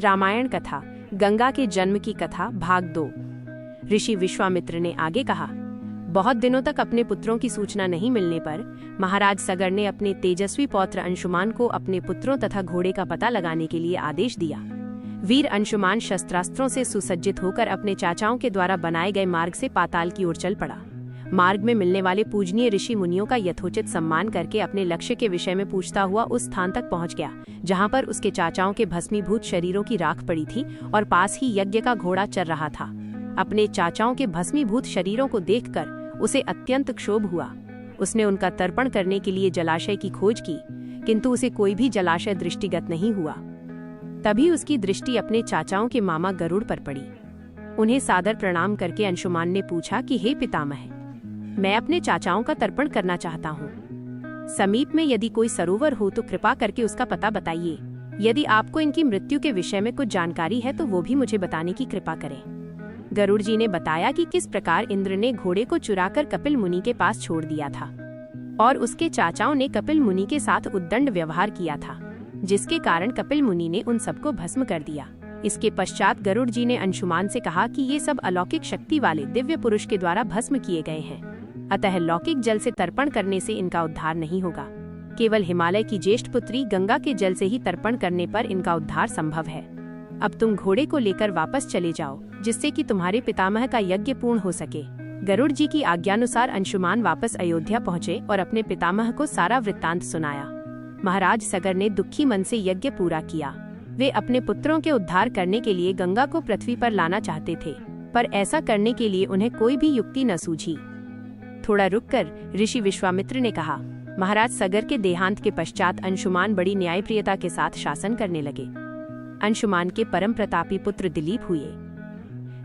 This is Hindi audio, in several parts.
रामायण कथा, गंगा के जन्म की कथा, भाग 2। ऋषि विश्वामित्र ने आगे कहा, बहुत दिनों तक अपने पुत्रों की सूचना नहीं मिलने पर महाराज सगर ने अपने तेजस्वी पौत्र अंशुमान को अपने पुत्रों तथा घोड़े का पता लगाने के लिए आदेश दिया। वीर अंशुमान शस्त्रास्त्रों से सुसज्जित होकर अपने चाचाओं के द्वारा बनाए गए मार्ग से पाताल की ओर चल पड़ा। मार्ग में मिलने वाले पूजनीय ऋषि मुनियों का यथोचित सम्मान करके अपने लक्ष्य के विषय में पूछता हुआ उस स्थान तक पहुंच गया जहां पर उसके चाचाओं के भस्मीभूत शरीरों की राख पड़ी थी और पास ही यज्ञ का घोड़ा चल रहा था। अपने चाचाओं के भस्मीभूत शरीरों को देखकर उसे अत्यंत क्षोभ हुआ। उसने उनका तर्पण करने के लिए जलाशय की खोज की, किंतु उसे कोई भी जलाशय दृष्टिगत नहीं हुआ। तभी उसकी दृष्टि अपने चाचाओं के मामा गरुड़ पर पड़ी। उन्हें सादर प्रणाम करके अंशुमान ने पूछा कि हे पितामह, मैं अपने चाचाओं का तर्पण करना चाहता हूँ। समीप में यदि कोई सरोवर हो तो कृपा करके उसका पता बताइए। यदि आपको इनकी मृत्यु के विषय में कुछ जानकारी है तो वो भी मुझे बताने की कृपा करें। गरुड़ जी ने बताया कि किस प्रकार इंद्र ने घोड़े को चुराकर कपिल मुनि के पास छोड़ दिया था और उसके चाचाओं ने कपिल मुनि के साथ उद्दंड व्यवहार किया था, जिसके कारण कपिल मुनि ने उन सबको भस्म कर दिया। इसके पश्चात गरुड़ जी ने अंशुमान से कहा कि ये सब अलौकिक शक्ति वाले दिव्य पुरुष के द्वारा भस्म किए गए हैं, अतः लौकिक जल से तर्पण करने से इनका उद्धार नहीं होगा। केवल हिमालय की ज्येष्ठ पुत्री गंगा के जल से ही तर्पण करने पर इनका उद्धार संभव है। अब तुम घोड़े को लेकर वापस चले जाओ, जिससे कि तुम्हारे पितामह का यज्ञ पूर्ण हो सके। गरुड़ जी की आज्ञानुसार अंशुमान वापस अयोध्या पहुँचे और अपने पितामह को सारा वृत्तांत सुनाया। महाराज सगर ने दुखी मन से यज्ञ पूरा किया। वे अपने पुत्रों के उद्धार करने के लिए गंगा को पृथ्वी पर लाना चाहते थे, पर ऐसा करने के लिए उन्हें कोई भी युक्ति न सूझी। थोड़ा रुककर ऋषि विश्वामित्र ने कहा, महाराज सगर के देहांत के पश्चात अंशुमान बड़ी न्यायप्रियता के साथ शासन करने लगे। अंशुमान के परम प्रतापी पुत्र दिलीप हुए।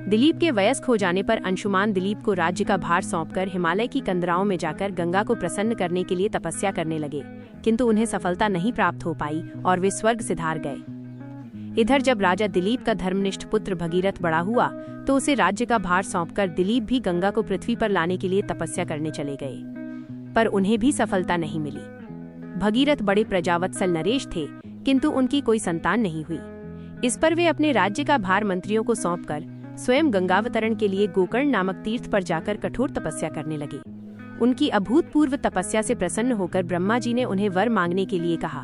दिलीप के वयस्क हो जाने पर अंशुमान दिलीप को राज्य का भार सौंपकर हिमालय की कंदराओं में जाकर गंगा को प्रसन्न करने के लिए तपस्या करने लगे, किंतु उन्हें सफलता नहीं प्राप्त हो पाई और वे स्वर्ग सिधार गए। इधर जब राजा दिलीप का धर्मनिष्ठ पुत्र भगीरथ बड़ा हुआ तो उसे राज्य का भार सौंपकर दिलीप भी गंगा को पृथ्वी पर लाने के लिए तपस्या करने चले गए, पर उन्हें भी सफलता नहीं मिली। भगीरथ बड़े प्रजावत्सल नरेश थे, किंतु उनकी कोई संतान नहीं हुई। इस पर वे अपने राज्य का भार मंत्रियों को सौंपकर स्वयं गंगावतरण के लिए गोकर्ण नामक तीर्थ पर जाकर कठोर तपस्या करने लगे। उनकी अभूतपूर्व तपस्या से प्रसन्न होकर ब्रह्मा जी ने उन्हें वर मांगने के लिए कहा।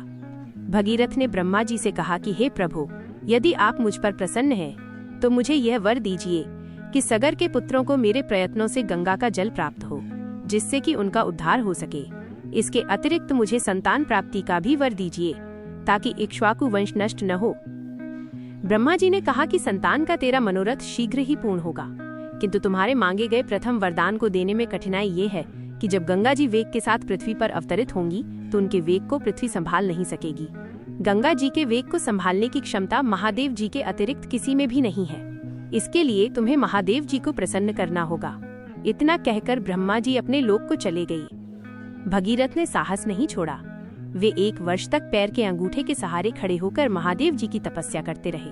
भगीरथ ने ब्रह्मा जी से कहा कि हे प्रभु, यदि आप मुझ पर प्रसन्न हैं, तो मुझे यह वर दीजिए कि सगर के पुत्रों को मेरे प्रयत्नों से गंगा का जल प्राप्त हो, जिससे कि उनका उद्धार हो सके। इसके अतिरिक्त मुझे संतान प्राप्ति का भी वर दीजिए, ताकि इक्ष्वाकु वंश नष्ट न हो। ब्रह्मा जी ने कहा कि संतान का तेरा मनोरथ शीघ्र ही पूर्ण होगा, किंतु तुम्हारे मांगे गए प्रथम वरदान को देने में कठिनाई ये है कि जब गंगा जी वेग के साथ पृथ्वी पर अवतरित होंगी तो उनके वेग को पृथ्वी संभाल नहीं सकेगी। गंगा जी के वेग को संभालने की क्षमता महादेव जी के अतिरिक्त किसी में भी नहीं है। इसके लिए तुम्हें महादेव जी को प्रसन्न करना होगा। इतना कहकर ब्रह्मा जी अपने लोक को चले गए। भगीरथ ने साहस नहीं छोड़ा। वे 1 वर्ष तक पैर के अंगूठे के सहारे खड़े होकर महादेव जी की तपस्या करते रहे।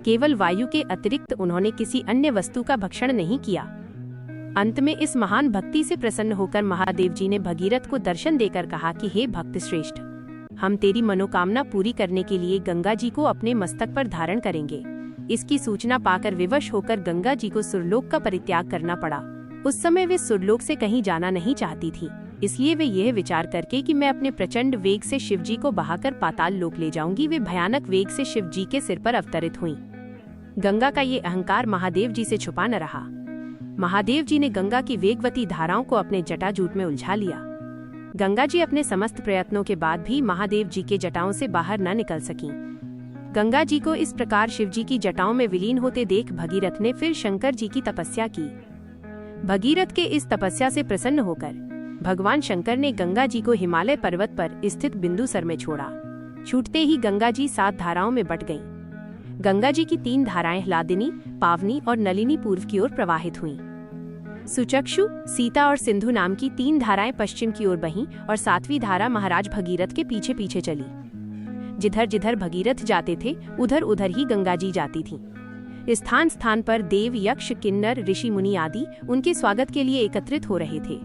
केवल वायु के अतिरिक्त उन्होंने किसी अन्य वस्तु का भक्षण नहीं किया। अंत में इस महान भक्ति से प्रसन्न होकर महादेव जी ने भगीरथ को दर्शन देकर कहा कि हे भक्त श्रेष्ठ, हम तेरी मनोकामना पूरी करने के लिए गंगा जी को अपने मस्तक पर धारण करेंगे। इसकी सूचना पाकर विवश होकर गंगा जी को सुरलोक का परित्याग करना पड़ा। उस समय वे सुरलोक से कहीं जाना नहीं चाहती थी, इसलिए वे यह विचार करके कि मैं अपने प्रचंड वेग से शिव जी को बहाकर पाताल लोक ले जाऊंगी, वे भयानक वेग से शिव जी के सिर पर अवतरित हुईं। गंगा का ये अहंकार महादेव जी से छुपा न रहा। महादेव जी ने गंगा की वेगवती धाराओं को अपने जटाजूट में उलझा लिया। गंगा जी अपने समस्त प्रयत्नों के बाद भी महादेव जी के जटाओं से बाहर न निकल सकीं। गंगा जी को इस प्रकार शिव जी की जटाओं में विलीन होते देख भगीरथ ने फिर शंकर जी की तपस्या की। भगीरथ के इस तपस्या से प्रसन्न होकर भगवान शंकर ने गंगा जी को हिमालय पर्वत पर स्थित बिंदुसर में छोड़ा। छूटते ही गंगा जी 7 धाराओं में बट गईं। गंगा जी की 3 धाराएं हलादिनी, पावनी और नलिनी पूर्व की ओर प्रवाहित हुईं। सुचक्षु, सीता और सिंधु नाम की 3 धाराएं पश्चिम की ओर बहीं और 7वीं धारा महाराज भगीरथ के पीछे पीछे चली। जिधर जिधर भगीरथ जाते थे उधर उधर ही गंगा जी जाती थीं। स्थान स्थान पर देव, यक्ष, किन्नर, ऋषि मुनि आदि उनके स्वागत के लिए एकत्रित हो रहे थे।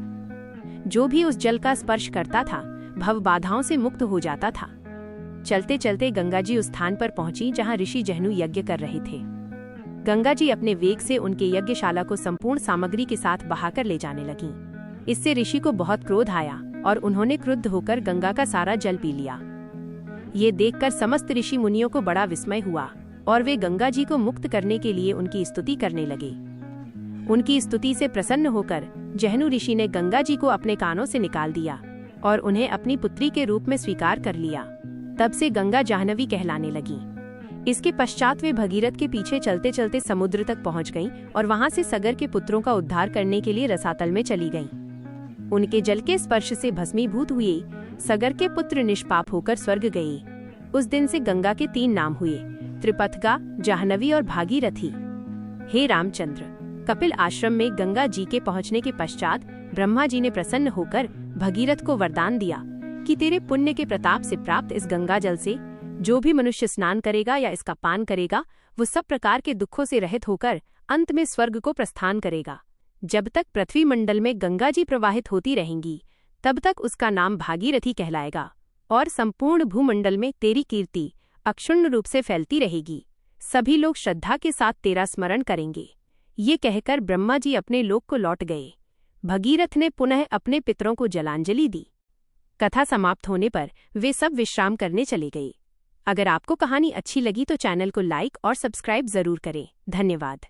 जो भी उस जल का स्पर्श करता था भव बाधाओं से मुक्त हो जाता था। चलते चलते गंगा जी उस स्थान पर पहुंची जहां ऋषि जहनु यज्ञ कर रहे थे। गंगा जी अपने वेग से उनके यज्ञशाला को संपूर्ण सामग्री के साथ बहाकर ले जाने लगीं। इससे ऋषि को बहुत क्रोध आया और उन्होंने क्रुद्ध होकर गंगा का सारा जल पी लिया। ये देखकर समस्त ऋषि मुनियों को बड़ा विस्मय हुआ और वे गंगा जी को मुक्त करने के लिए उनकी स्तुति करने लगे। उनकी स्तुति से प्रसन्न होकर जहनु ऋषि ने गंगा जी को अपने कानों से निकाल दिया और उन्हें अपनी पुत्री के रूप में स्वीकार कर लिया। तब से गंगा जाह्नवी कहलाने लगी। इसके पश्चात वे भगीरथ के पीछे चलते चलते समुद्र तक पहुंच गईं और वहां से सगर के पुत्रों का उद्धार करने के लिए रसातल में चली गईं। उनके जल के स्पर्श से भस्मीभूत हुए सगर के पुत्र निष्पाप होकर स्वर्ग गए। उस दिन से गंगा के 3 नाम हुए, त्रिपथगा, जाह्नवी और भागीरथी। हे रामचंद्र, कपिल आश्रम में गंगा जी के पहुंचने के पश्चात ब्रह्मा जी ने प्रसन्न होकर भगीरथ को वरदान दिया कि तेरे पुण्य के प्रताप से प्राप्त इस गंगा जल से जो भी मनुष्य स्नान करेगा या इसका पान करेगा वो सब प्रकार के दुखों से रहित होकर अंत में स्वर्ग को प्रस्थान करेगा। जब तक पृथ्वी मंडल में गंगा जी प्रवाहित होती रहेंगी तब तक उसका नाम भागीरथी कहलाएगा और संपूर्ण भूमंडल में तेरी कीर्ति अक्षुण्ण रूप से फैलती रहेगी। सभी लोग श्रद्धा के साथ तेरा स्मरण करेंगे। ये कहकर ब्रह्मा जी अपने लोक को लौट गए। भगीरथ ने पुनः अपने पितरों को जलांजलि दी। कथा समाप्त होने पर वे सब विश्राम करने चले गए। अगर आपको कहानी अच्छी लगी तो चैनल को लाइक और सब्सक्राइब जरूर करें। धन्यवाद।